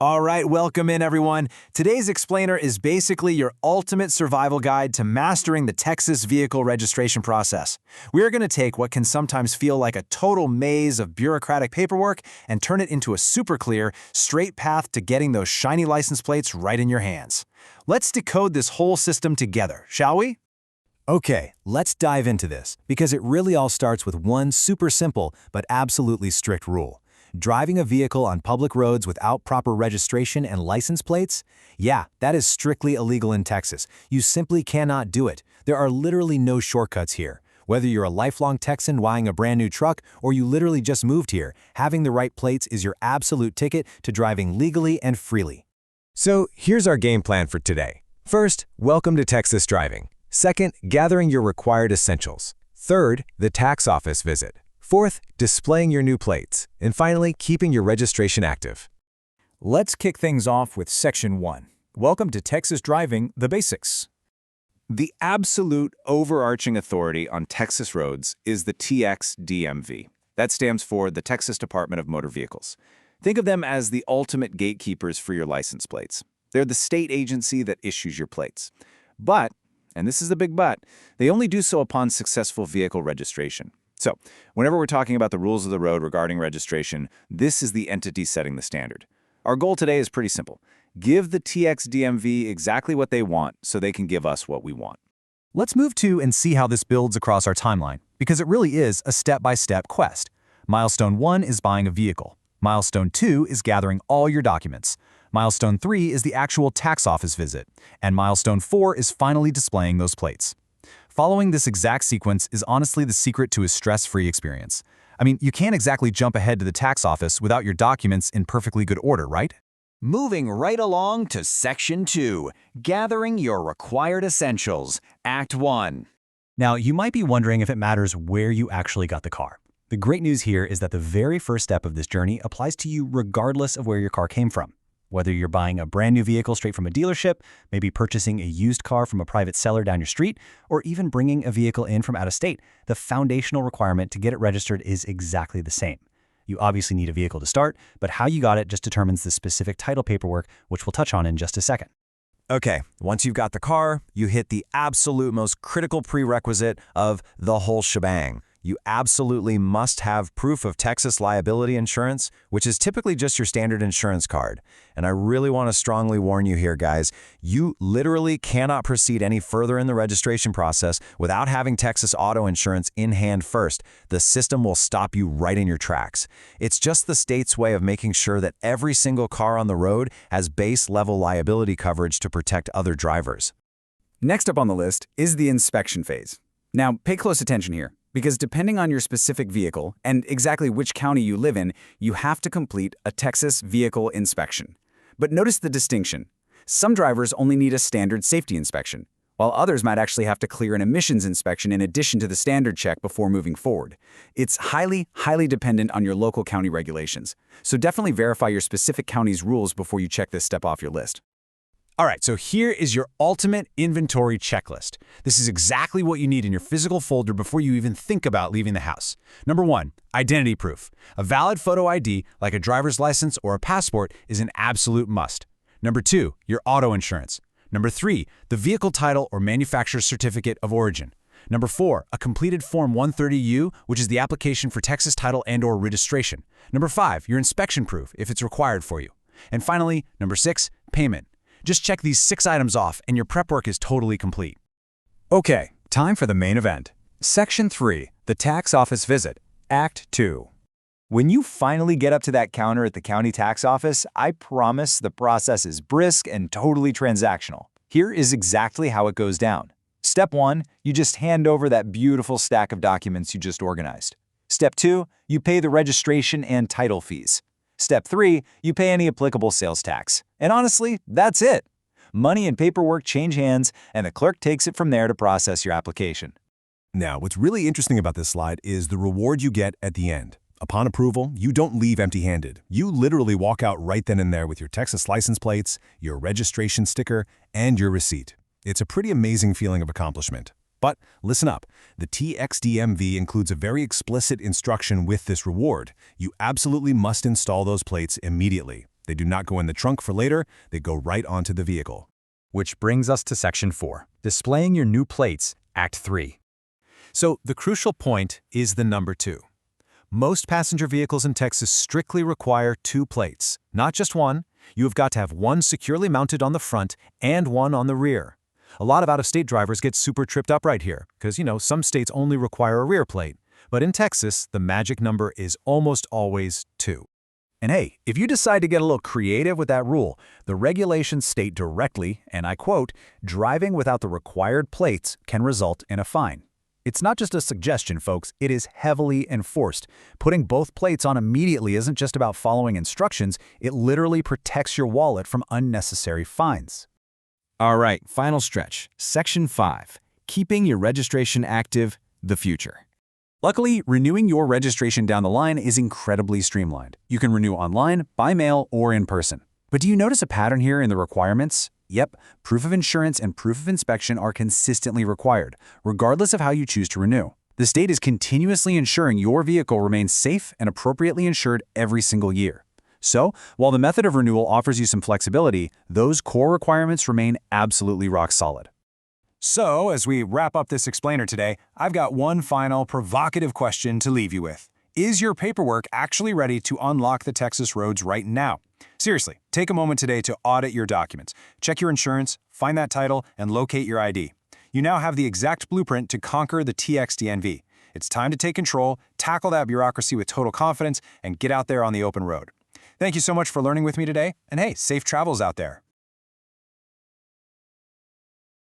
All right, welcome in everyone. Today's explainer is basically your ultimate survival guide to mastering the Texas vehicle registration process. We are going to take what can sometimes feel like a total maze of bureaucratic paperwork and turn it into a super clear, straight path to getting those shiny license plates right in your hands. Let's decode this whole system together, shall we? Okay, let's dive into this, because it really all starts with one super simple but absolutely strict rule. Driving a vehicle on public roads without proper registration and license plates? Yeah, that is strictly illegal in Texas. You simply cannot do it. There are literally no shortcuts here. Whether you're a lifelong Texan buying a brand new truck or you literally just moved here, having the right plates is your absolute ticket to driving legally and freely. So here's our game plan for today. First, welcome to Texas driving. Second, gathering your required essentials. Third, the tax office visit. Fourth, displaying your new plates. And finally, keeping your registration active. Let's kick things off with Section 1. Welcome to Texas Driving, the Basics. The absolute overarching authority on Texas roads is the TxDMV. That stands for the Texas Department of Motor Vehicles. Think of them as the ultimate gatekeepers for your license plates. They're the state agency that issues your plates. But, and this is the big but, they only do so upon successful vehicle registration. So, whenever we're talking about the rules of the road regarding registration, this is the entity setting the standard. Our goal today is pretty simple. Give the TxDMV exactly what they want so they can give us what we want. Let's move to and see how this builds across our timeline, because it really is a step-by-step quest. Milestone 1 is buying a vehicle. Milestone 2 is gathering all your documents. Milestone 3 is the actual tax office visit. And Milestone 4 is finally displaying those plates. Following this exact sequence is honestly the secret to a stress-free experience. I mean, you can't exactly jump ahead to the tax office without your documents in perfectly good order, right? Moving right along to Section 2, Gathering Your Required Essentials, Act 1. Now, you might be wondering if it matters where you actually got the car. The great news here is that the very first step of this journey applies to you regardless of where your car came from. Whether you're buying a brand new vehicle straight from a dealership, maybe purchasing a used car from a private seller down your street, or even bringing a vehicle in from out of state, the foundational requirement to get it registered is exactly the same. You obviously need a vehicle to start, but how you got it just determines the specific title paperwork, which we'll touch on in just a second. Okay, once you've got the car, you hit the absolute most critical prerequisite of the whole shebang. You absolutely must have proof of Texas liability insurance, which is typically just your standard insurance card. And I really want to strongly warn you here, guys, you literally cannot proceed any further in the registration process without having Texas auto insurance in hand first. The system will stop you right in your tracks. It's just the state's way of making sure that every single car on the road has base level liability coverage to protect other drivers. Next up on the list is the inspection phase. Now, pay close attention here, because depending on your specific vehicle and exactly which county you live in, you have to complete a Texas vehicle inspection. But notice the distinction. Some drivers only need a standard safety inspection, while others might actually have to clear an emissions inspection in addition to the standard check before moving forward. It's highly dependent on your local county regulations, so definitely verify your specific county's rules before you check this step off your list. All right, so here is your ultimate inventory checklist. This is exactly what you need in your physical folder before you even think about leaving the house. Number 1, identity proof. A valid photo ID, like a driver's license or a passport, is an absolute must. Number 2, your auto insurance. Number 3, the vehicle title or manufacturer's certificate of origin. Number 4, a completed Form 130U, which is the application for Texas title and/or registration. Number 5, your inspection proof, if it's required for you. And finally, number 6, payment. Just check these 6 items off and your prep work is totally complete. Okay, time for the main event. Section 3, the tax office visit, Act 2. When you finally get up to that counter at the county tax office, I promise the process is brisk and totally transactional. Here is exactly how it goes down. Step 1, you just hand over that beautiful stack of documents you just organized. Step 2, you pay the registration and title fees. Step 3, you pay any applicable sales tax. And honestly, that's it. Money and paperwork change hands, and the clerk takes it from there to process your application. Now, what's really interesting about this slide is the reward you get at the end. Upon approval, you don't leave empty-handed. You literally walk out right then and there with your Texas license plates, your registration sticker, and your receipt. It's a pretty amazing feeling of accomplishment. But listen up, the TxDMV includes a very explicit instruction with this reward. You absolutely must install those plates immediately. They do not go in the trunk for later, they go right onto the vehicle. Which brings us to Section 4, displaying your new plates, Act 3. So the crucial point is the number 2. Most passenger vehicles in Texas strictly require 2 plates, not just one. You have got to have one securely mounted on the front and one on the rear. A lot of out-of-state drivers get super tripped up right here, because, some states only require a rear plate. But in Texas, the magic number is almost always 2. And hey, if you decide to get a little creative with that rule, the regulations state directly, and I quote, "Driving without the required plates can result in a fine." It's not just a suggestion, folks, it is heavily enforced. Putting both plates on immediately isn't just about following instructions, it literally protects your wallet from unnecessary fines. All right, final stretch. Section 5, keeping your registration active, the future. Luckily, renewing your registration down the line is incredibly streamlined. You can renew online, by mail, or in person. But do you notice a pattern here in the requirements? Yep, proof of insurance and proof of inspection are consistently required, regardless of how you choose to renew. The state is continuously ensuring your vehicle remains safe and appropriately insured every single year. So, while the method of renewal offers you some flexibility, those core requirements remain absolutely rock solid. So, as we wrap up this explainer today, I've got one final provocative question to leave you with. Is your paperwork actually ready to unlock the Texas roads right now? Seriously, take a moment today to audit your documents. Check your insurance, find that title, and locate your ID. You now have the exact blueprint to conquer the TxDMV. It's time to take control, tackle that bureaucracy with total confidence, and get out there on the open road. Thank you so much for learning with me today, and hey, safe travels out there.